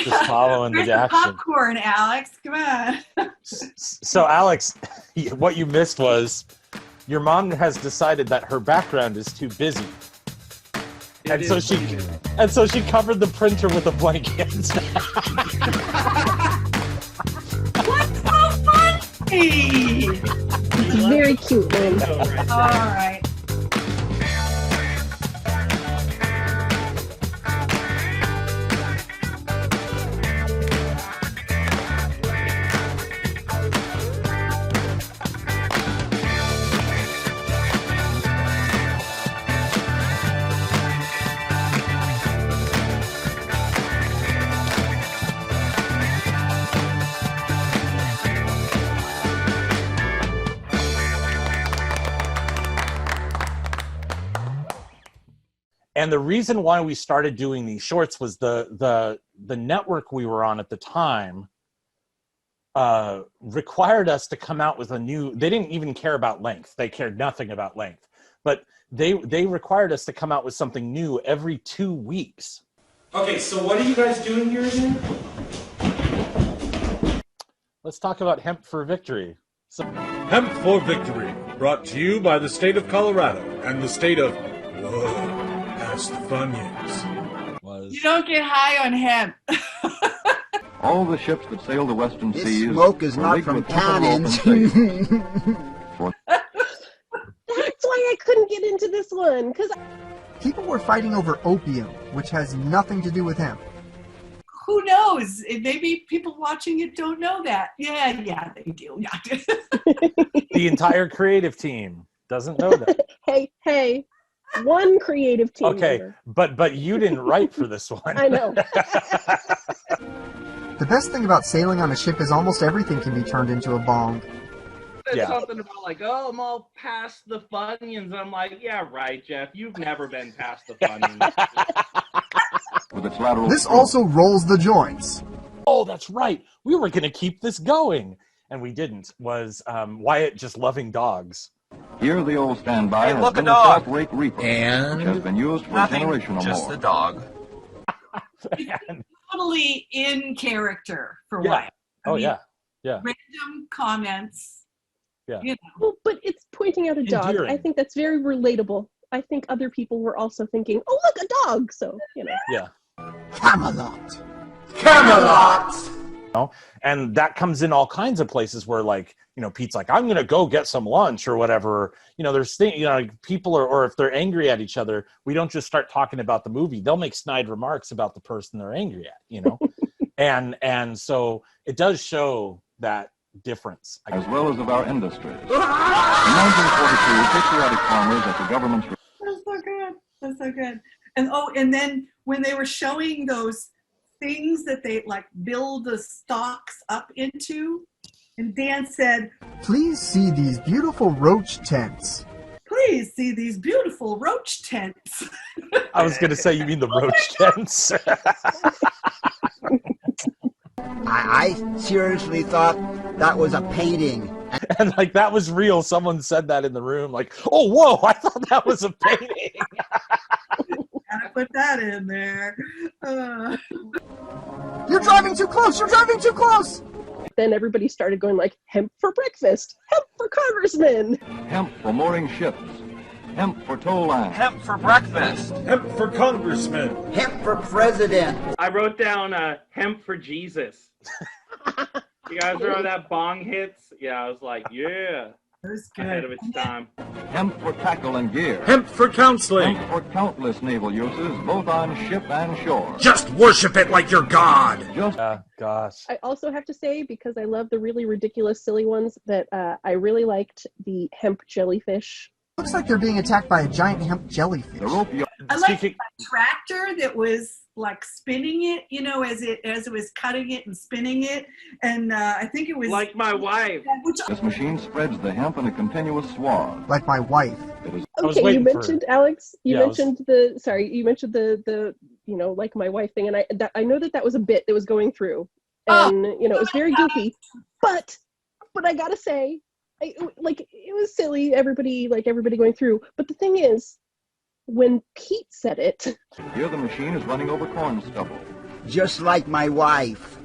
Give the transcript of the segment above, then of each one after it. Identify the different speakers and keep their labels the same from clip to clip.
Speaker 1: Just following the action.
Speaker 2: Popcorn, Alex. Come on.
Speaker 1: So, Alex, what you missed was your mom has decided that her background is too busy. And so she covered the printer with a blanket.
Speaker 2: What's so funny?
Speaker 3: It's very cute, Lynn.
Speaker 2: All right.
Speaker 1: And the reason why we started doing these shorts was the network we were on at the time required us to come out with a new. They didn't even care about length. They cared nothing about length. But they required us to come out with something new every 2 weeks.
Speaker 4: Okay, so what are you guys doing here again?
Speaker 1: Let's talk about Hemp for Victory. So,
Speaker 5: Hemp for Victory, brought to you by the state of Colorado and the state of past the Funyuns.
Speaker 2: You don't get high on hemp.
Speaker 6: All the ships that sail the western
Speaker 7: This
Speaker 6: seas...
Speaker 7: smoke is not from cannons.
Speaker 3: That's why I couldn't get into this one, because
Speaker 8: People were fighting over opium, which has nothing to do with hemp.
Speaker 2: Who knows? Maybe people watching it don't know that. Yeah, they do.
Speaker 1: the entire creative team doesn't know that.
Speaker 3: hey, one creative team.
Speaker 1: Okay,
Speaker 3: member.
Speaker 1: but you didn't write for this one.
Speaker 3: I know.
Speaker 8: The best thing about sailing on a ship is almost everything can be turned into a bong.
Speaker 9: Said something about like, oh, I'm all past the Funyuns. I'm like, yeah, right, Jeff. You've never been past the Funyuns.
Speaker 6: With its lateral
Speaker 8: This
Speaker 6: stroke.
Speaker 8: also rolls the joints.
Speaker 1: Oh, that's right. We were going to keep this going. And we didn't. Was Wyatt just loving dogs.
Speaker 6: Here the old standby
Speaker 4: Hey,
Speaker 6: has
Speaker 4: look,
Speaker 6: been
Speaker 4: a
Speaker 6: a
Speaker 4: dog.
Speaker 6: self-rake reaper,
Speaker 4: And
Speaker 6: which has been used for a
Speaker 4: nothing,
Speaker 6: generation or
Speaker 4: just
Speaker 6: more.
Speaker 4: a dog.
Speaker 2: Totally in character for
Speaker 1: Yeah.
Speaker 2: what?
Speaker 1: Oh, yeah.
Speaker 2: Random comments.
Speaker 1: Yeah.
Speaker 2: You know.
Speaker 3: Well, but it's pointing out a dog.
Speaker 1: Endearing.
Speaker 3: I think that's very relatable. I think other people were also thinking, oh, look, a dog. So,
Speaker 1: Yeah.
Speaker 8: Camelot.
Speaker 4: Camelot!
Speaker 1: And that comes in all kinds of places where, like, Pete's like, I'm going to go get some lunch or whatever. There's things, people or if they're angry at each other, we don't just start talking about the movie. They'll make snide remarks about the person they're angry at, and so it does show that difference.
Speaker 6: As well as of our industries. In 1942, patriotic farmers at the government's...
Speaker 2: That's so good. And then when they were showing those things that they like build the stalks up into, and Dan said,
Speaker 8: Please see these beautiful roach tents.
Speaker 2: please see these beautiful roach tents.
Speaker 1: I was going to say, you mean the roach tents?
Speaker 7: I seriously thought that was a painting.
Speaker 1: And like, that was real. Someone said that in the room, like, oh, whoa, I thought that was a painting.
Speaker 2: Gotta put that in there.
Speaker 8: You're driving too close! You're driving too close!
Speaker 3: then everybody started going like, hemp for breakfast, hemp for congressmen.
Speaker 6: Hemp for mooring ships. Hemp for toll lines.
Speaker 4: Hemp for breakfast.
Speaker 5: Hemp for congressmen.
Speaker 7: Hemp for president.
Speaker 9: I wrote down hemp for Jesus. You guys remember that bong hits? Yeah, I was like, yeah.
Speaker 2: It was
Speaker 9: Ahead
Speaker 2: good.
Speaker 9: of its time.
Speaker 6: Hemp for tackle and gear.
Speaker 5: Hemp for counseling.
Speaker 6: Hemp for countless naval uses, both on ship and shore.
Speaker 5: Just worship it like your god.
Speaker 6: Just
Speaker 1: Gosh.
Speaker 3: I also have to say, because I love the really ridiculous, silly ones, that I really liked the hemp jellyfish.
Speaker 8: Looks like they're being attacked by a giant hemp jellyfish.
Speaker 6: the rope yard.
Speaker 2: I like the tractor that was like spinning it, as it was cutting it and spinning it, and I think it was
Speaker 9: Like my wife.
Speaker 6: This machine spreads the hemp in a continuous swath.
Speaker 8: Like my wife.
Speaker 6: It is
Speaker 1: I was
Speaker 3: Okay, you
Speaker 1: waiting for-
Speaker 3: mentioned, Alex, you
Speaker 1: Yeah,
Speaker 3: mentioned the like my wife thing, and I know that was a bit that was going through, and, it was very goofy, but I gotta say, it was silly, everybody going through, but the thing is, when Pete said it,
Speaker 6: here the machine is running over corn stubble.
Speaker 7: just like my wife.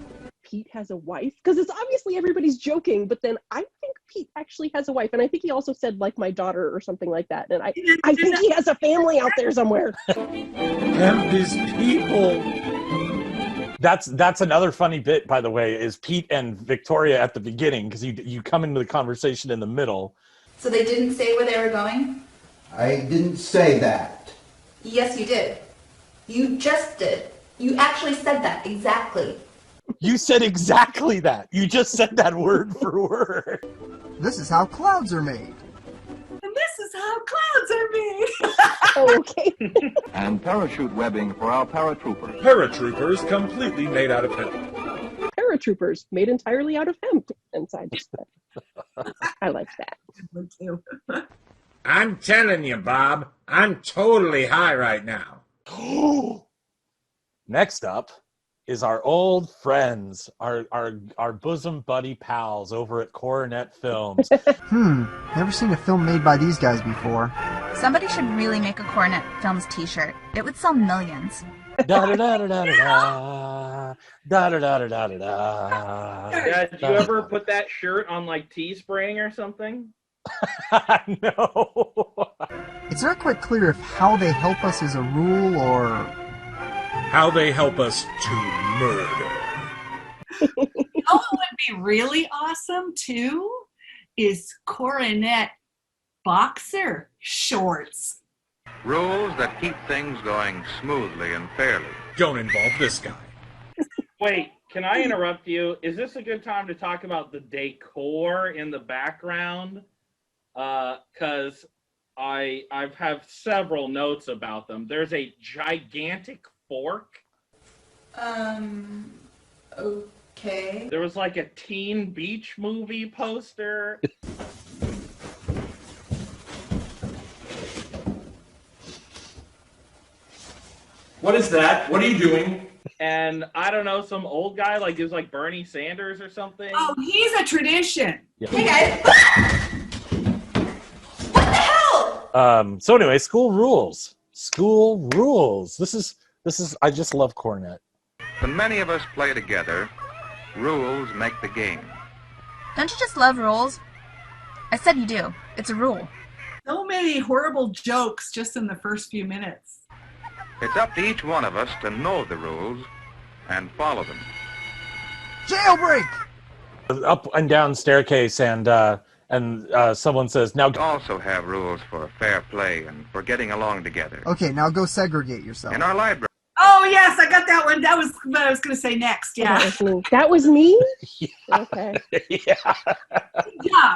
Speaker 3: Pete has a wife? Because it's obviously everybody's joking, but then I think Pete actually has a wife, and I think he also said like my daughter or something like that. And I think he has a family out there somewhere.
Speaker 5: And these people.
Speaker 1: That's another funny bit, by the way, is Pete and Victoria at the beginning, because you come into the conversation in the middle.
Speaker 10: So they didn't say where they were going?
Speaker 7: I didn't say that.
Speaker 10: Yes, you did. You just did. You actually said that, exactly.
Speaker 1: You said exactly that. You just said that word for word.
Speaker 8: This is how clouds are made.
Speaker 2: And this is how clouds are made.
Speaker 3: Oh, okay.
Speaker 6: And parachute webbing for our paratroopers.
Speaker 5: Paratroopers completely made out of hemp.
Speaker 3: Paratroopers made entirely out of hemp. And so I like that.
Speaker 2: Me too.
Speaker 5: I'm telling you, Bob, I'm totally high right now.
Speaker 1: Next up is our old friends, our bosom buddy pals over at Coronet Films.
Speaker 8: Never seen a film made by these guys before.
Speaker 10: Somebody should really make a Coronet Films t-shirt. It would sell millions.
Speaker 1: Da da da da da da da da da da da da.
Speaker 9: Yeah, did you ever put that shirt on like Teespring or something?
Speaker 1: No.
Speaker 8: It's not quite clear if how they help us is a rule or
Speaker 5: How they help us to murder.
Speaker 2: What would be really awesome too is Coronet boxer shorts.
Speaker 6: Rules that keep things going smoothly and fairly.
Speaker 5: Don't involve this guy.
Speaker 9: Wait, can I interrupt you? Is this a good time to talk about the decor in the background? Because I have several notes about them. There's a gigantic fork.
Speaker 10: Okay.
Speaker 9: There was like a Teen Beach movie poster.
Speaker 4: What is that? What are you doing?
Speaker 9: And I don't know, some old guy, like it was like Bernie Sanders or something.
Speaker 2: Oh, he's a tradition.
Speaker 1: Yeah.
Speaker 10: Hey guys. What the hell?
Speaker 1: So anyway, school rules. School rules. This is I just love Coronet.
Speaker 6: When many of us play together, rules make the game.
Speaker 10: Don't you just love rules? I said you do. It's a rule.
Speaker 2: So many horrible jokes just in the first few minutes.
Speaker 6: It's up to each one of us to know the rules and follow them.
Speaker 8: jailbreak.
Speaker 1: Up and down staircase, and someone says, "Now."
Speaker 6: We also have rules for fair play and for getting along together.
Speaker 8: Okay, now go segregate yourself.
Speaker 6: In our library.
Speaker 2: Oh yes, I got that one. That was what I was going to say next. Yeah.
Speaker 3: That was me.
Speaker 1: Yeah.
Speaker 3: Okay.
Speaker 1: Yeah.
Speaker 2: Yeah.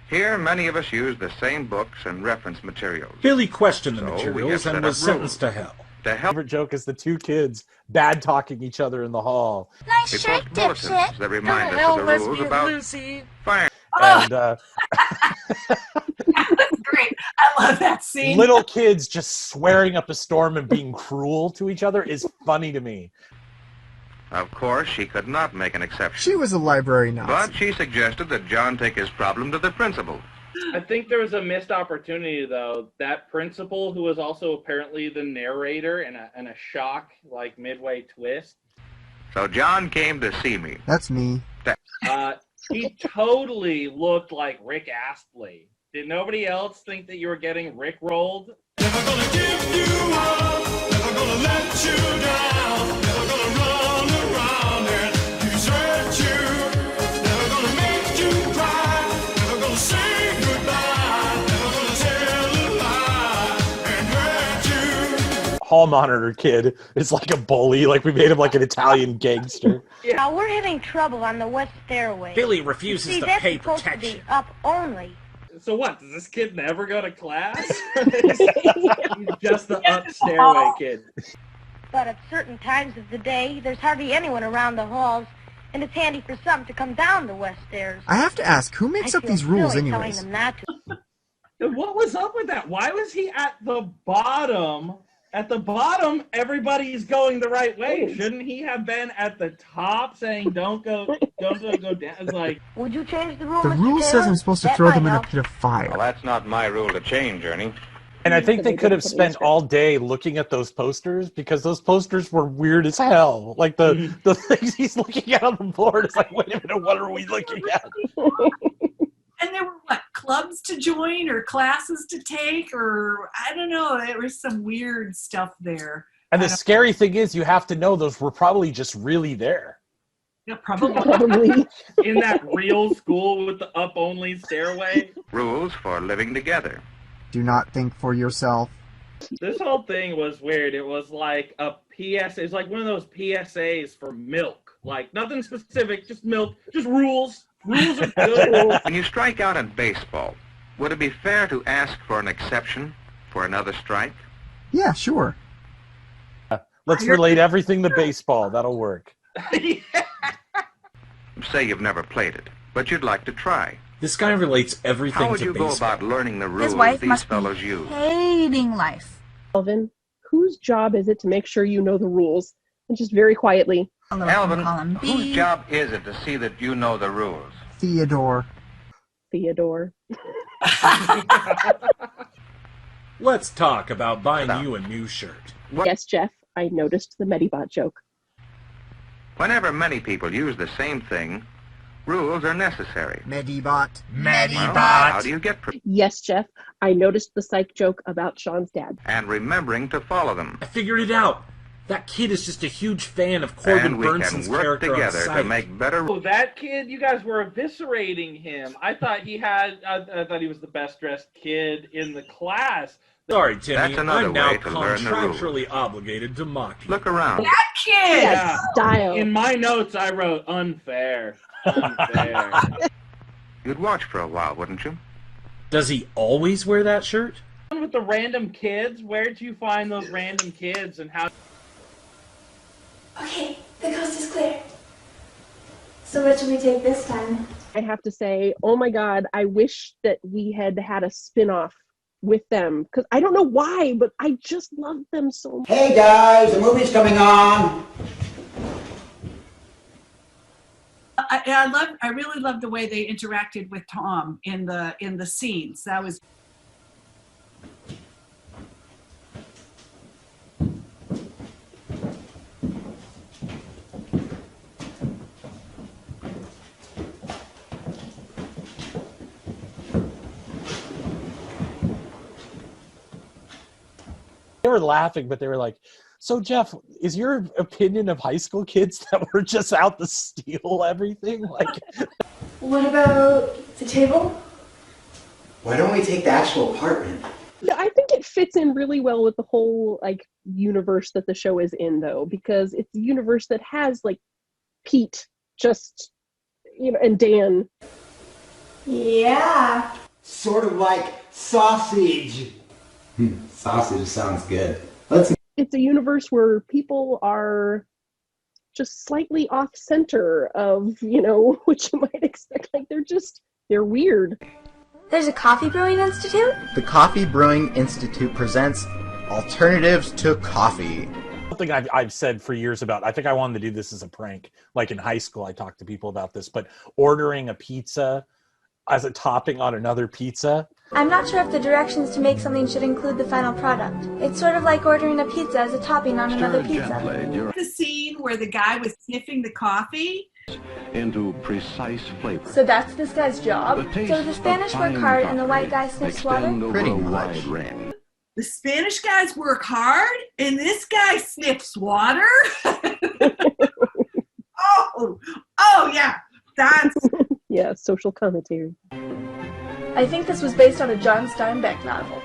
Speaker 6: Here, many of us use the same books and reference materials.
Speaker 5: Billy questioned the
Speaker 6: So we
Speaker 5: materials
Speaker 6: have
Speaker 5: and
Speaker 6: set
Speaker 5: was
Speaker 6: up
Speaker 5: sentenced
Speaker 6: rules.
Speaker 5: to hell.
Speaker 6: To help
Speaker 1: Favorite joke is the two kids bad talking each other in the hall.
Speaker 10: Nice
Speaker 6: we
Speaker 10: shirt,
Speaker 6: post bulletins
Speaker 10: dipshit.
Speaker 6: that remind us of the rules about
Speaker 9: Lucy.
Speaker 6: fire.
Speaker 1: And
Speaker 2: That's great. I love that scene.
Speaker 1: little kids just swearing up a storm and being cruel to each other is funny to me.
Speaker 6: Of course, she could not make an exception.
Speaker 8: She was a library Nazi.
Speaker 6: But she suggested that John take his problem to the principal.
Speaker 9: I think there was a missed opportunity, though. That principal, who was also apparently the narrator in a shock, like, midway twist,
Speaker 6: So John came to see me.
Speaker 8: That's me.
Speaker 9: he totally looked like Rick Astley. Did nobody else think that you were getting Rick-rolled?
Speaker 11: Never gonna give you up, never gonna let you down, never gonna run around and desert you, never gonna make you cry, never gonna say goodbye, never gonna tell a lie and hurt you.
Speaker 1: Hall monitor kid is like a bully, like we made him like an Italian gangster.
Speaker 12: Now we're having trouble on the west stairway.
Speaker 5: Billy refuses
Speaker 12: See,
Speaker 5: to
Speaker 12: that's
Speaker 5: pay
Speaker 12: supposed
Speaker 5: protection.
Speaker 12: to be up only.
Speaker 9: So what, does this kid never go to class? He's just the up stairway kid.
Speaker 12: But at certain times of the day, there's hardly anyone around the halls, and it's handy for some to come down the west stairs.
Speaker 8: I have to ask, who makes
Speaker 12: I
Speaker 8: up
Speaker 12: feel
Speaker 8: these rules
Speaker 12: silly
Speaker 8: anyways?
Speaker 12: telling them not to.
Speaker 9: And what was up with that? Why was he at the bottom? At the bottom, everybody's going the right way. Shouldn't he have been at the top saying, don't go down? It's like,
Speaker 12: Would you change the rule,
Speaker 8: The
Speaker 12: Mr.
Speaker 8: rule says
Speaker 12: Taylor?
Speaker 8: I'm supposed to
Speaker 12: That
Speaker 8: throw
Speaker 12: might
Speaker 8: them in a
Speaker 12: help.
Speaker 8: pit of fire.
Speaker 6: Well, that's not my rule to change, Ernie.
Speaker 1: And I think
Speaker 3: Because
Speaker 1: they
Speaker 3: they
Speaker 1: could
Speaker 3: didn't
Speaker 1: have
Speaker 3: put it in
Speaker 1: spent
Speaker 3: script.
Speaker 1: all day looking at those posters because those posters were weird as hell. Like the things he's looking at on the board is like, wait a minute, what are we looking at?
Speaker 2: And there were what, clubs to join or classes to take, or I don't know. There was some weird stuff there.
Speaker 1: And the scary thing is, you have to know those were probably just really there.
Speaker 2: Yeah, probably.
Speaker 3: Probably.
Speaker 9: In that real school with the up-only stairway.
Speaker 6: Rules for living together.
Speaker 8: Do not think for yourself.
Speaker 9: This whole thing was weird. It was like a PSA. It's like one of those PSAs for milk. Like, nothing specific, just milk, just rules. Rules are good.
Speaker 6: When you strike out in baseball, would it be fair to ask for an exception for another strike?
Speaker 8: Yeah, sure.
Speaker 1: Let's relate everything to baseball. That'll work.
Speaker 6: Say you've never played it, but you'd like to try.
Speaker 5: This guy relates everything
Speaker 6: How would
Speaker 5: to
Speaker 6: you go
Speaker 5: baseball.
Speaker 6: about learning the rules
Speaker 10: His wife
Speaker 6: these
Speaker 10: must be
Speaker 6: fellows use?
Speaker 10: hating life.
Speaker 3: Alvin, whose job is it to make sure you know the rules? And just very quietly.
Speaker 6: Alvin,
Speaker 10: column B.
Speaker 6: whose job is it to see that you know the rules?
Speaker 8: Theodore.
Speaker 3: Theodore.
Speaker 5: Let's talk about buying you a new shirt.
Speaker 3: Yes, Jeff, I noticed the Medibot joke.
Speaker 6: Whenever many people use the same thing, rules are necessary.
Speaker 8: Medibot.
Speaker 6: Well, how do you get
Speaker 3: Yes, Jeff, I noticed the psych joke about Sean's dad.
Speaker 6: and remembering to follow them?
Speaker 5: I figured it out. That kid is just a huge fan of Corbin
Speaker 6: And we
Speaker 5: Burnson's
Speaker 6: can work
Speaker 5: character on the
Speaker 6: together to
Speaker 5: site.
Speaker 6: make better
Speaker 9: Oh, that kid, you guys were eviscerating him. I thought he was the best dressed kid in the class.
Speaker 5: Sorry, Timmy.
Speaker 6: That's another
Speaker 5: I'm now
Speaker 6: way to learn the rules.
Speaker 5: contractually obligated to mock you.
Speaker 6: Look around.
Speaker 2: That kid!
Speaker 9: Yeah.
Speaker 3: Style.
Speaker 9: In my notes, I wrote unfair. Unfair.
Speaker 6: You'd watch for a while, wouldn't you?
Speaker 5: Does he always wear that shirt?
Speaker 9: With the random kids, where'd you find those random kids and how?
Speaker 10: Okay, the coast is clear. So what should we take this time?
Speaker 3: I have to say, oh my God, I wish that we had had a spin-off with them. Because I don't know why, but I just love them so much.
Speaker 7: Hey guys, the movie's coming on.
Speaker 2: I really loved the way they interacted with Tom in the scenes. That was.
Speaker 1: They were laughing, but they were like, so Jeff, is your opinion of high school kids that we're just out to steal everything? Like,
Speaker 10: What about the table?
Speaker 7: Why don't we take the actual apartment?
Speaker 3: Yeah, I think it fits in really well with the whole like universe that the show is in, though, because it's a universe that has like Pete, just and Dan.
Speaker 10: Yeah.
Speaker 7: Sort of like sausage. Sausage sounds good.
Speaker 3: It's a universe where people are just slightly off center of what you might expect. Like they're weird.
Speaker 10: There's a coffee brewing institute?
Speaker 13: The Coffee Brewing Institute presents Alternatives to Coffee.
Speaker 1: something I've said for years about, I think I wanted to do this as a prank. Like in high school, I talked to people about this, but ordering a pizza as a topping on another pizza.
Speaker 14: I'm not sure if the directions to make something should include the final product. It's sort of like ordering a pizza as a topping on another pizza.
Speaker 2: The scene where the guy was sniffing the coffee.
Speaker 6: Into precise flavor.
Speaker 14: So that's this guy's job? So the Spanish work hard and the white guy sniffs water?
Speaker 6: Pretty much.
Speaker 2: The Spanish guys work hard and this guy sniffs water? Oh yeah, that's...
Speaker 3: Yeah, social commentary.
Speaker 14: I think this was based on a John Steinbeck novel.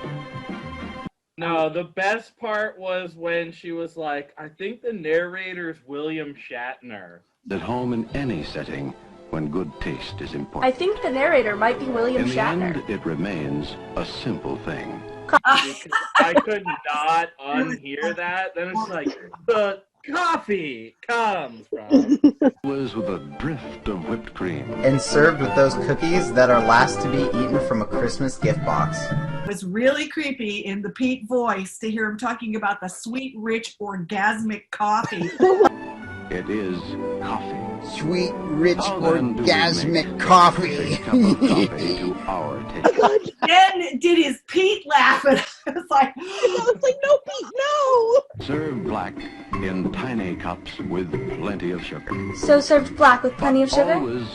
Speaker 9: No, the best part was when she was like, I think the narrator's William Shatner.
Speaker 6: At home in any setting, when good taste is important.
Speaker 14: I think the narrator might be William
Speaker 6: In the
Speaker 14: Shatner.
Speaker 6: end, it remains a simple thing.
Speaker 9: I could not unhear that. Then it's like, the coffee comes from.
Speaker 6: Was with a drift of whipped cream.
Speaker 13: And served with those cookies that are last to be eaten from a Christmas gift box.
Speaker 2: It was really creepy in the Pete voice to hear him talking about the sweet, rich, orgasmic coffee.
Speaker 6: It is coffee.
Speaker 7: Sweet, rich,
Speaker 6: How then do we
Speaker 7: orgasmic
Speaker 6: make
Speaker 7: coffee.
Speaker 6: a cup of coffee to our taste?
Speaker 3: God.
Speaker 2: Dan did his Pete laugh, and I was like,
Speaker 3: no, Pete, no.
Speaker 15: Serve black in tiny cups with plenty of sugar.
Speaker 14: So served black with plenty of sugar?
Speaker 15: Always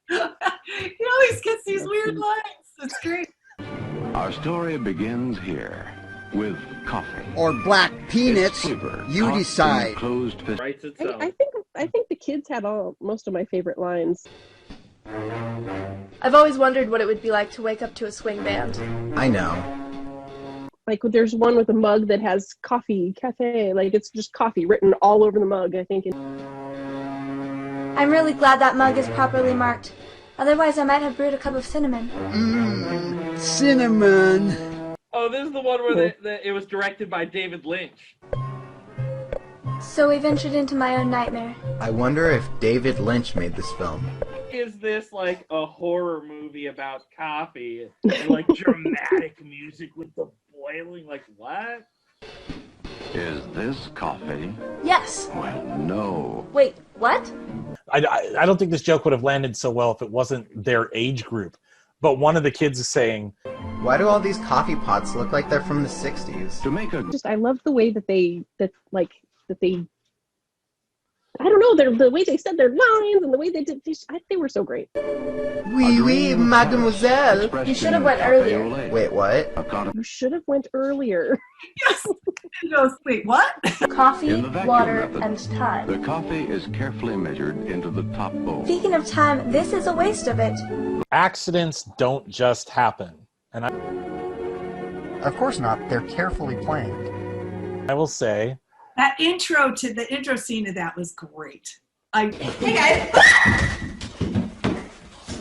Speaker 2: he always gets these weird lines. It's great.
Speaker 15: our story begins here with coffee.
Speaker 7: Or black peanuts.
Speaker 15: Flavor,
Speaker 7: You
Speaker 15: caught in
Speaker 7: decide.
Speaker 15: Closed fist.
Speaker 3: I think the kids had most of my favorite lines.
Speaker 16: I've always wondered what it would be like to wake up to a swing band.
Speaker 13: I know.
Speaker 3: Like there's one with a mug that has coffee cafe, like it's just coffee written all over the mug, I think.
Speaker 14: I'm really glad that mug is properly marked. Otherwise, I might have brewed a cup of cinnamon.
Speaker 7: Cinnamon.
Speaker 9: Oh, this is the one where it was directed by David Lynch.
Speaker 14: So we ventured into my own nightmare.
Speaker 13: I wonder if David Lynch made this film.
Speaker 9: Is this like a horror movie about coffee and like dramatic music with the boiling? Like what?
Speaker 15: Is this coffee?
Speaker 14: Yes.
Speaker 15: Well, no.
Speaker 14: Wait, what?
Speaker 1: I don't think this joke would have landed so well if it wasn't their age group. But one of the kids is saying,
Speaker 13: Why do all these coffee pots look like they're from the 60s?
Speaker 15: To make a
Speaker 3: I love the way that they I don't know, the way they said their lines and the way they did they were so great.
Speaker 13: Oui, oui, mademoiselle.
Speaker 14: You should have went earlier.
Speaker 13: Wait, what?
Speaker 3: You should have went earlier.
Speaker 2: Yes. He goes, wait, what?
Speaker 14: Coffee,
Speaker 15: In the vacuum
Speaker 14: water,
Speaker 15: method,
Speaker 14: and time.
Speaker 15: the coffee is carefully measured into the top bowl.
Speaker 14: Speaking of time, this is a waste of it.
Speaker 1: accidents don't just happen. And
Speaker 8: Of course not. They're carefully planned.
Speaker 1: I will say,
Speaker 2: That intro scene of that was great.
Speaker 10: Hey guys.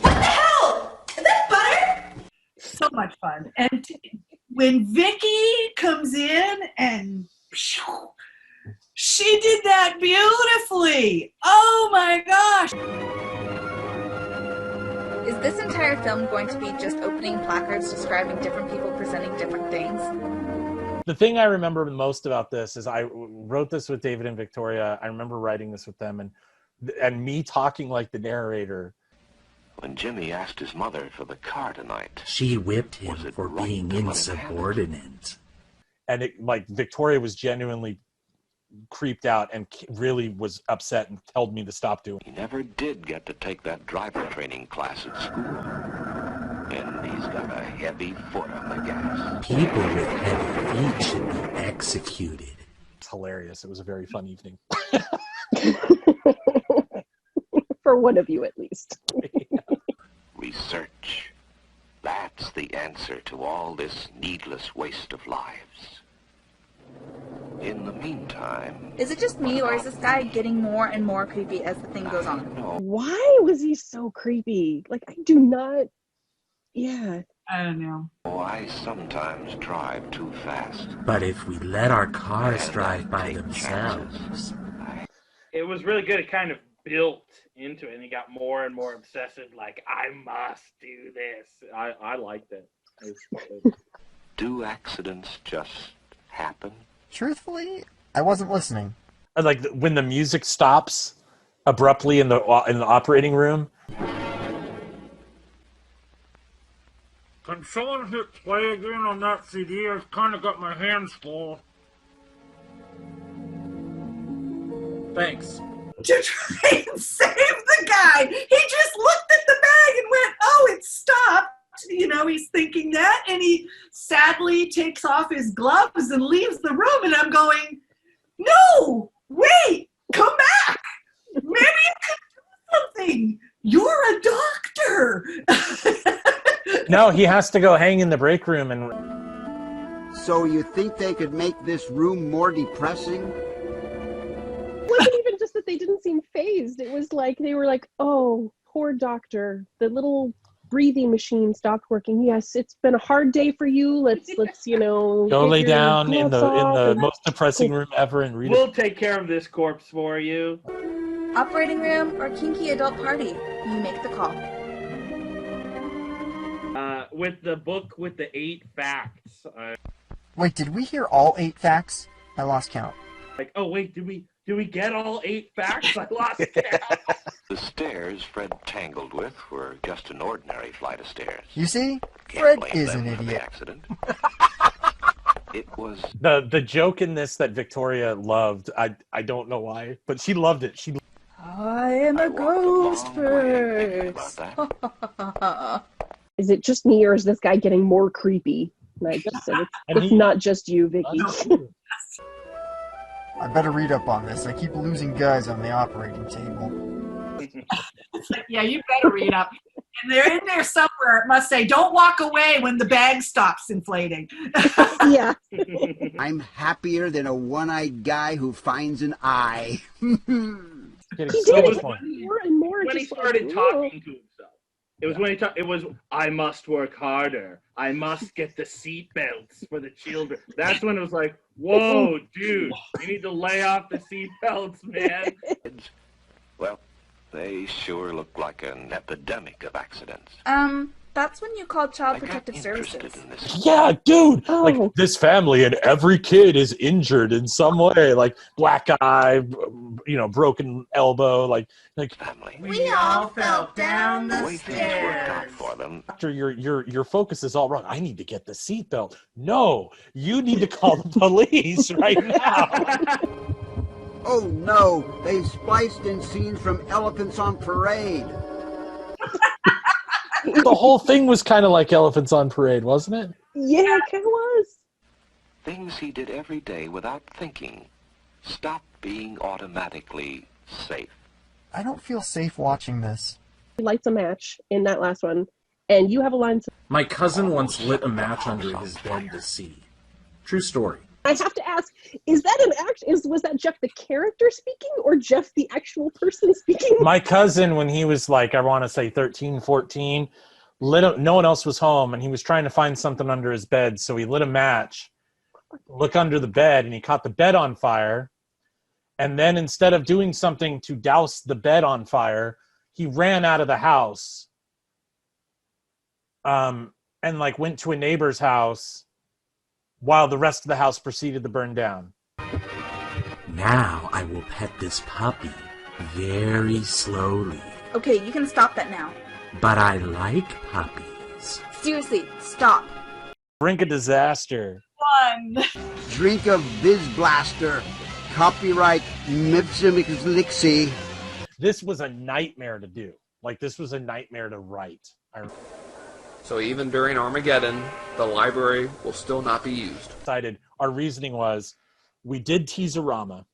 Speaker 10: What the hell? Is that butter?
Speaker 2: So much fun. And when Vicky comes in and she did that beautifully. Oh my gosh.
Speaker 17: Is this entire film going to be just opening placards describing different people presenting different things?
Speaker 1: the thing I remember most about this is I wrote this with David and Victoria. I remember writing this with them and me talking like the narrator.
Speaker 6: When Jimmy asked his mother for the car tonight,
Speaker 18: she whipped him for being insubordinate.
Speaker 1: And it, like, Victoria was genuinely creeped out and really was upset and told me to stop doing it.
Speaker 6: He never did get to take that driver training class at school. And he's got a heavy foot on the gas.
Speaker 18: People with heavy feet should be executed.
Speaker 1: It's hilarious. It was a very fun evening.
Speaker 3: For one of you, at least.
Speaker 6: Research. That's the answer to all this needless waste of lives. In the meantime...
Speaker 17: Is it just me, or is this guy getting more and more creepy as the thing goes on?
Speaker 3: Why was he so creepy? Like, I do not... Yeah.
Speaker 2: I don't know.
Speaker 6: Oh, I sometimes drive too fast.
Speaker 18: But if we let our cars drive by themselves...
Speaker 9: It was really good. It kind of built into it, and he got more and more obsessive, like, I must do this. I liked it.
Speaker 6: Do accidents just happen?
Speaker 8: Truthfully, I wasn't listening.
Speaker 1: Like, when the music stops abruptly in the operating room.
Speaker 5: Can someone hit play again on that CD? I've kind of got my hands full. Thanks.
Speaker 2: To try and save the guy. He just looked at the bag and went, oh, it stopped. You know, he's thinking that, and he sadly takes off his gloves and leaves the room, and I'm going, no, wait, come back. Maybe you could do something. You're a doctor.
Speaker 1: No, he has to go hang in the break room and...
Speaker 7: So you think they could make this room more depressing?
Speaker 3: It wasn't even just that they didn't seem phased. It was like, they were like, oh, poor doctor. The little breathing machine stopped working. Yes, it's been a hard day for you. Let's you know,
Speaker 1: go lay down in the
Speaker 3: and...
Speaker 1: most depressing room ever and read
Speaker 9: We'll take care of this corpse for you.
Speaker 17: Operating room or kinky adult party? You make the call.
Speaker 9: With the book with the 8 facts.
Speaker 8: Wait, did we hear all 8 facts? I lost count.
Speaker 9: Like, oh wait, did we get all 8 facts? I lost count.
Speaker 6: The stairs Fred tangled with were just an ordinary flight of stairs.
Speaker 8: You see? Fred
Speaker 6: blame
Speaker 8: is
Speaker 6: them
Speaker 8: an
Speaker 6: for the
Speaker 8: idiot.
Speaker 6: accident. It was
Speaker 1: The joke in this that Victoria loved, I don't know why, but she loved it. She
Speaker 17: I am a ghost first.
Speaker 3: Is it just me, or is this guy getting more creepy? And I just said, it's not just you, Vicky.
Speaker 8: I better read up on this. I keep losing guys on the operating table.
Speaker 2: Yeah, you better read up. And they're in there somewhere. It must say, "Don't walk away when the bag stops inflating."
Speaker 3: Yeah.
Speaker 7: I'm happier than a one-eyed guy who finds an eye.
Speaker 3: He
Speaker 1: getting
Speaker 3: did
Speaker 1: so
Speaker 3: it
Speaker 1: much more.
Speaker 3: more and more.
Speaker 9: When he
Speaker 3: just
Speaker 9: started
Speaker 3: like,
Speaker 9: talking to himself. It was when he talked. It was, I must work harder. I must get the seat belts for the children. That's when it was like, whoa, dude, you need to lay off the seat belts, man.
Speaker 6: well, they sure look like an epidemic of accidents.
Speaker 17: That's when you call Child
Speaker 6: I got
Speaker 17: Protective
Speaker 6: interested
Speaker 17: Services.
Speaker 6: in this.
Speaker 1: Yeah, dude.
Speaker 3: Oh.
Speaker 1: Like this family and every kid is injured in some way, like black eye, broken elbow, like
Speaker 6: Family.
Speaker 17: We all fell down
Speaker 6: The
Speaker 17: the
Speaker 6: way things worked out
Speaker 17: stairs.
Speaker 6: for them,
Speaker 1: after your focus is all wrong. I need to get the seatbelt. No, you need to call the police right now.
Speaker 7: Oh no, they spliced in scenes from Elephants on Parade.
Speaker 1: The whole thing was kind of like Elephants on Parade, wasn't it?
Speaker 3: Yeah, it kind of was.
Speaker 6: things he did every day without thinking stopped being automatically safe.
Speaker 8: I don't feel safe watching this.
Speaker 3: He lights a match in that last one, and you have a line.
Speaker 18: My cousin once lit a match under his bed to see. True story.
Speaker 3: I have to ask, is that an act? Was that Jeff the character speaking, or Jeff the actual person speaking?
Speaker 1: My cousin, when he was like, I want to say 13, 14, no one else was home, and he was trying to find something under his bed, so he lit a match, look under the bed, and he caught the bed on fire. And then instead of doing something to douse the bed on fire, he ran out of the house and like went to a neighbor's house while the rest of the house proceeded to burn down.
Speaker 18: Now I will pet this puppy very slowly.
Speaker 17: Okay, you can stop that now.
Speaker 18: But I like puppies.
Speaker 17: Seriously, stop.
Speaker 1: Brink of Disaster.
Speaker 2: Fun.
Speaker 7: Drink of Blaster. Copyright Mipsimixlixie.
Speaker 1: This was a nightmare to do. Like, this was a nightmare to write.
Speaker 19: So even during Armageddon, the library will still not be used.
Speaker 1: Our reasoning was, we did Teaserama,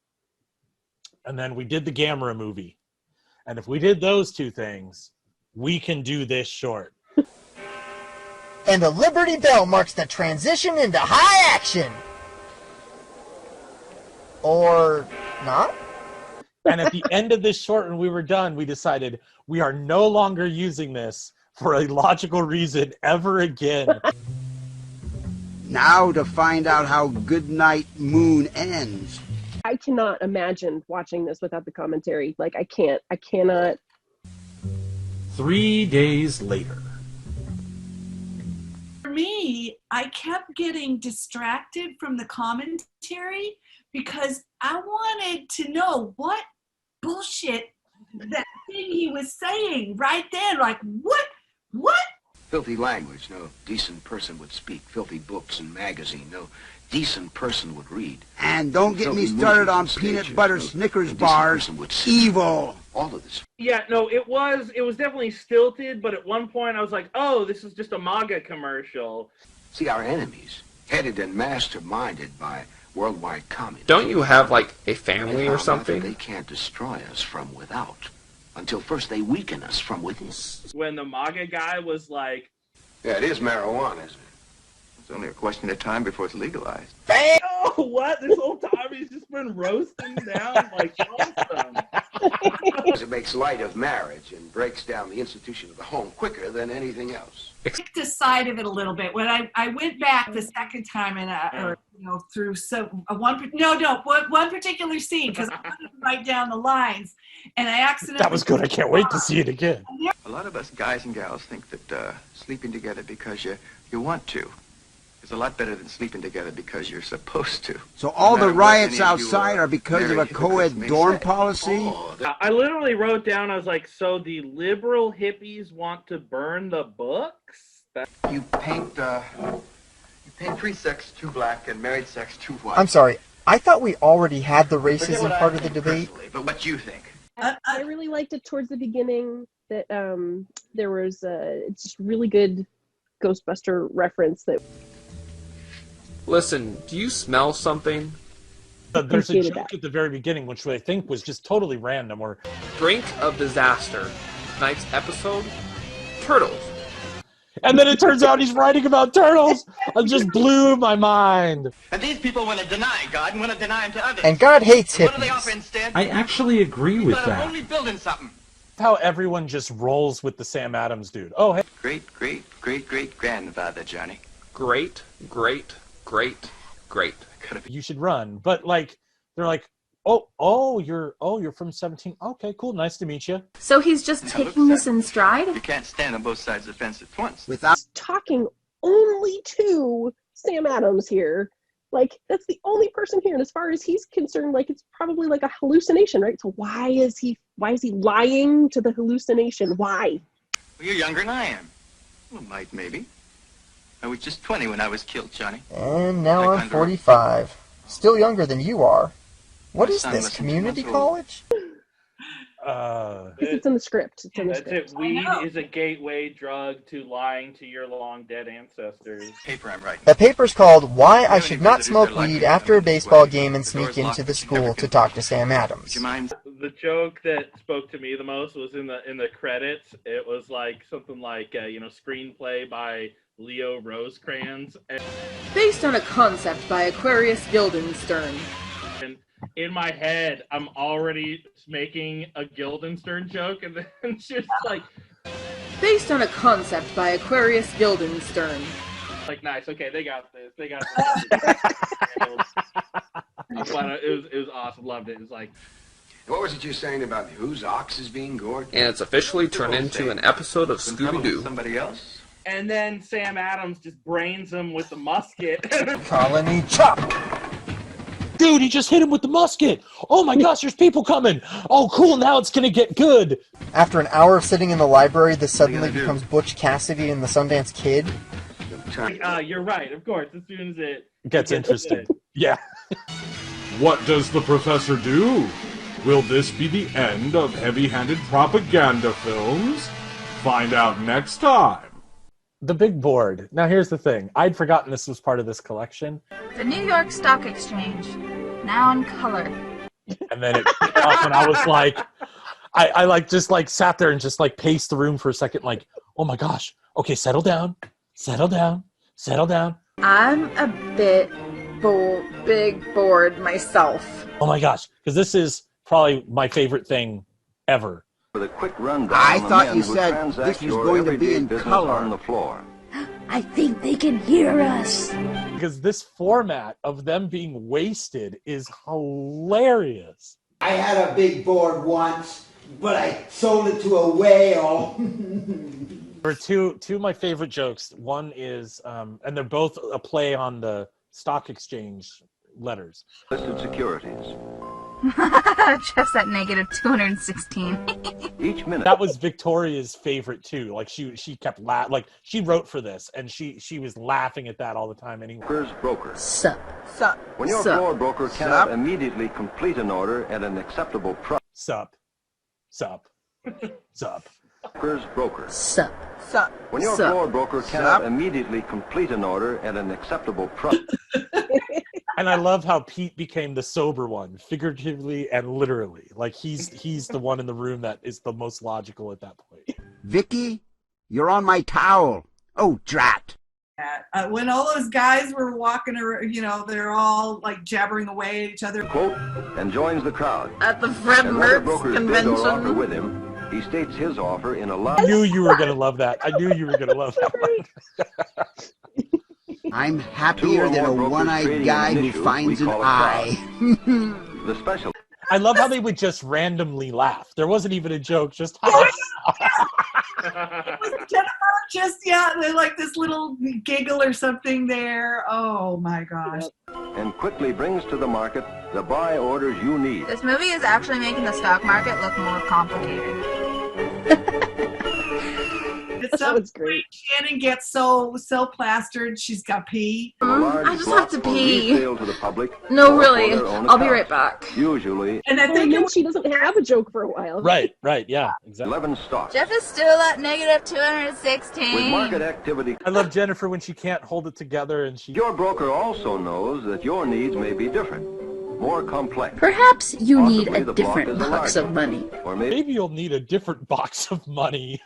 Speaker 1: and then we did the Gamera movie. And if we did those two things, we can do this short.
Speaker 8: And the Liberty Bell marks the transition into high action. Or not?
Speaker 1: And at the end of this short, when we were done, we decided we are no longer using this for a logical reason ever again.
Speaker 7: Now to find out how Goodnight Moon ends.
Speaker 3: I cannot imagine watching this without the commentary. Like, I cannot.
Speaker 18: 3 days later.
Speaker 2: For me, I kept getting distracted from the commentary because I wanted to know what bullshit that thing he was saying right then. Like, what?
Speaker 6: Filthy language no decent person would speak. Filthy books and magazine no decent person would read.
Speaker 7: And don't get me started on peanut butter Snickers bars. Evil.
Speaker 6: All of this.
Speaker 9: Yeah, no, it was definitely stilted, but at one point I was like, oh, this is just a MAGA commercial.
Speaker 6: See, our enemies, headed and masterminded by worldwide communism.
Speaker 19: Don't you have, like, a family or something?
Speaker 6: They can't destroy us from without, until first they weaken us from within.
Speaker 9: When the MAGA guy was like,
Speaker 6: Yeah, it is marijuana, isn't it?
Speaker 20: It's only a question of time before it's legalized.
Speaker 9: oh, what? This whole time he's just been roasting down like awesome.
Speaker 6: It makes light of marriage and breaks down the institution of the home quicker than anything else.
Speaker 2: The side of it a little bit. When I went back the second time and through one particular scene because I wanted to write down the lines and I accidentally.
Speaker 1: That was good. I can't wait to see it again.
Speaker 20: A lot of us guys and gals think that sleeping together because you want to is a lot better than sleeping together because you're supposed to.
Speaker 7: So all
Speaker 20: No
Speaker 7: the
Speaker 20: matter what
Speaker 7: riots
Speaker 20: any of you,
Speaker 7: outside are because of a
Speaker 20: married
Speaker 7: co-ed
Speaker 20: hypocrites may
Speaker 7: dorm
Speaker 20: say.
Speaker 7: policy?
Speaker 9: I literally wrote down, I was like, so the liberal hippies want to burn the books?
Speaker 20: You paint 3 sex, 2 black, and married sex, 2 white.
Speaker 8: I'm sorry, I thought we already had the racism part of the debate.
Speaker 20: But what you think?
Speaker 3: I really liked it towards the beginning that there was it's just really good Ghostbuster reference that.
Speaker 19: Listen, do you smell something?
Speaker 1: There's a joke at the very beginning, which I think was just totally random. Or
Speaker 19: Brink of Disaster. Tonight's episode, Turtles.
Speaker 1: And then it turns out he's writing about turtles. It just blew my mind.
Speaker 20: And these people want to deny God and want to deny him to others.
Speaker 8: And God hates
Speaker 20: What do they
Speaker 8: hippies.
Speaker 20: offer instead?
Speaker 5: I actually agree with
Speaker 20: But I'm
Speaker 5: that.
Speaker 20: only building something.
Speaker 1: How everyone just rolls with the Sam Adams dude. Oh, hey.
Speaker 20: Great grandfather, Johnny.
Speaker 19: Great.
Speaker 1: You should run. But like, they're like, oh, you're from 17. Okay, cool. Nice to meet you.
Speaker 17: So he's just taking this in stride?
Speaker 20: You can't stand on both sides of the fence at once.
Speaker 3: Without talking only to Sam Adams here. Like, that's the only person here, and as far as he's concerned, like, it's probably like a hallucination, right? So why is he lying to the hallucination? Why?
Speaker 20: Well, you're younger than I am. Well, maybe. I was just 20 when I was killed, Johnny.
Speaker 8: And now I'm 45. Still younger than you are. What is
Speaker 20: son
Speaker 8: this,
Speaker 20: listens to
Speaker 8: community
Speaker 20: us all.
Speaker 8: college?
Speaker 3: It's in the script. It's in the
Speaker 9: That's
Speaker 3: script.
Speaker 9: it. Weed is a gateway drug to lying to your long dead ancestors.
Speaker 20: Paper I'm writing.
Speaker 8: The paper's called Why I Should Not Smoke Weed After a Baseball Game and Sneak into the School to Talk to Sam Adams.
Speaker 9: The joke that spoke to me the most was in the credits. It was like something like screenplay by Leo Rosecrans.
Speaker 17: Based on a concept by Aquarius Guildenstern.
Speaker 9: And in my head, I'm already making a Guildenstern joke, and then she's like,
Speaker 17: Based on a concept by Aquarius Guildenstern.
Speaker 9: like, nice, okay, they got this. They got this. It was awesome. Loved it. It was like,
Speaker 21: What was it you saying about whose ox is being gored?
Speaker 19: And it's officially turned into an episode of Scooby-Doo.
Speaker 20: Somebody else?
Speaker 9: and then Sam Adams just brains him with the musket.
Speaker 8: Colony chop!
Speaker 1: Dude, he just hit him with the musket. Oh my gosh, there's people coming. Oh, cool, now it's going to get good.
Speaker 8: After an hour of sitting in the library, this suddenly becomes Butch Cassidy and the Sundance Kid.
Speaker 9: You're right, of course, as soon as it
Speaker 1: Gets interesting. Yeah.
Speaker 5: What does the professor do? Will this be the end of heavy-handed propaganda films? Find out next time.
Speaker 1: The big board. Now here's the thing. I'd forgotten this was part of this collection.
Speaker 22: The New York Stock Exchange, now in color.
Speaker 1: And then it kicked off and I was like, I like just like sat there and just like paced the room for a second like, oh my gosh. Okay, settle down. Settle down. Settle down.
Speaker 17: I'm a bit big bored myself.
Speaker 1: Oh my gosh. Because this is probably my favorite thing ever.
Speaker 6: With a quick rundown
Speaker 7: I
Speaker 6: on the
Speaker 7: thought
Speaker 6: men
Speaker 7: you
Speaker 6: who
Speaker 7: said
Speaker 6: transact
Speaker 7: this was
Speaker 6: your
Speaker 7: going to be
Speaker 6: everyday
Speaker 7: in
Speaker 6: business
Speaker 7: color.
Speaker 6: on the floor.
Speaker 23: I think they can hear us.
Speaker 1: Because this format of them being wasted is hilarious.
Speaker 7: I had a big board once, but I sold it to a whale.
Speaker 1: There are two of my favorite jokes. One is, and they're both a play on the stock exchange letters.
Speaker 6: Listed securities.
Speaker 22: Jeff's at negative 216.
Speaker 6: Each minute.
Speaker 1: That was Victoria's favorite too. Like she kept like she wrote for this and she was laughing at that all the time anyway.
Speaker 6: Broker.
Speaker 23: Sup.
Speaker 6: When your
Speaker 23: Sup.
Speaker 6: floor broker cannot immediately complete an order at an acceptable price.
Speaker 1: Sup.
Speaker 6: Broker.
Speaker 23: Sup.
Speaker 6: When your
Speaker 23: Sup.
Speaker 6: floor broker cannot immediately complete an order at an acceptable price.
Speaker 1: And I love how Pete became the sober one, figuratively and literally. Like he's the one in the room that is the most logical at that point.
Speaker 7: Vicky, you're on my towel. Oh, drat.
Speaker 2: When all those guys were walking around, they're all like jabbering away at each other.
Speaker 6: Quote, and joins the crowd.
Speaker 17: At the Fred
Speaker 6: And other
Speaker 17: Mertz
Speaker 6: brokers bid or offer
Speaker 17: convention.
Speaker 6: with him. He states his offer in a
Speaker 1: I
Speaker 6: loud.
Speaker 1: knew you were gonna love that. I knew you were gonna love that one.
Speaker 7: I'm
Speaker 6: Two
Speaker 7: happier
Speaker 6: or
Speaker 7: than
Speaker 6: more
Speaker 7: a
Speaker 6: brokers
Speaker 7: one-eyed
Speaker 6: trading
Speaker 7: guy
Speaker 6: an
Speaker 7: who
Speaker 6: issue
Speaker 7: finds
Speaker 6: we
Speaker 7: an
Speaker 6: call a
Speaker 7: eye.
Speaker 6: The special.
Speaker 1: I love how they would just randomly laugh. There wasn't even a joke, just
Speaker 2: It was Jennifer, just they're like this little giggle or something there. Oh my gosh.
Speaker 6: And quickly brings to the market the buy orders you need.
Speaker 22: This movie is actually making the stock market look more complicated.
Speaker 2: At some point, Shannon gets so plastered, she's got pee.
Speaker 16: I just have to pee.
Speaker 15: To the public
Speaker 16: No, really. I'll be right back.
Speaker 15: Usually,
Speaker 3: And I think she doesn't have a joke for a while.
Speaker 1: Right, yeah, exactly.
Speaker 15: 11 stocks.
Speaker 22: Jeff is still at negative 216.
Speaker 15: With market activity,
Speaker 1: I love Jennifer when she can't hold it together and she.
Speaker 15: Your broker also knows that your needs may be different, more complex.
Speaker 23: Perhaps you need
Speaker 15: Possibly
Speaker 23: a
Speaker 15: the
Speaker 23: different
Speaker 15: block is
Speaker 23: box
Speaker 15: larger.
Speaker 23: of money.
Speaker 15: Or
Speaker 1: Maybe you'll need a different box of money.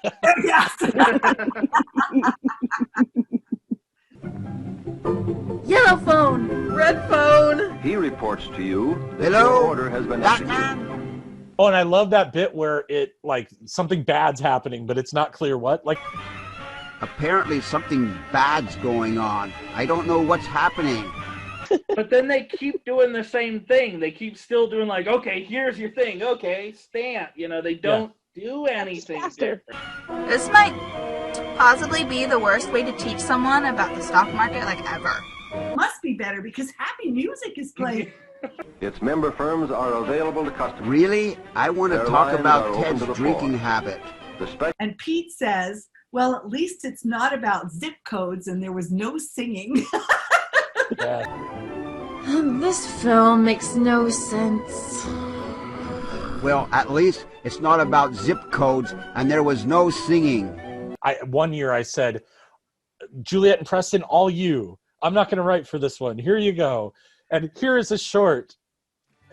Speaker 16: Yellow phone, red phone.
Speaker 15: He reports to you that
Speaker 7: Hello?
Speaker 15: your order has been executed.
Speaker 1: Oh, and I love that bit where it, like, something bad's happening, but it's not clear what. Like,
Speaker 7: Apparently something bad's going on. I don't know what's happening.
Speaker 9: But then they keep doing the same thing. They keep still doing like, okay, here's your thing. Okay, stamp. You know, they don't do anything different.
Speaker 17: This might possibly be the worst way to teach someone about the stock market like ever.
Speaker 2: Must be better because happy music is playing.
Speaker 15: Its member firms are available to customers.
Speaker 7: Really? I want to
Speaker 15: Their
Speaker 7: talk
Speaker 15: lines
Speaker 7: about
Speaker 15: are open
Speaker 7: Ted's
Speaker 15: to the
Speaker 7: drinking
Speaker 15: floor.
Speaker 7: habit.
Speaker 2: And Pete says, well, at least it's not about zip codes and there was no singing.
Speaker 16: This film makes no sense.
Speaker 7: Well, at least it's not about zip codes and there was no singing.
Speaker 1: One year I said, Juliet and Preston, all you. I'm not going to write for this one. Here you go. And here is a short.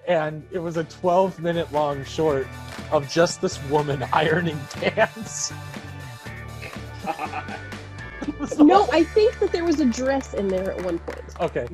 Speaker 1: And it was a 12-minute long short of just this woman ironing pants.
Speaker 3: No, I think that there was a dress in there at one point.
Speaker 1: Okay.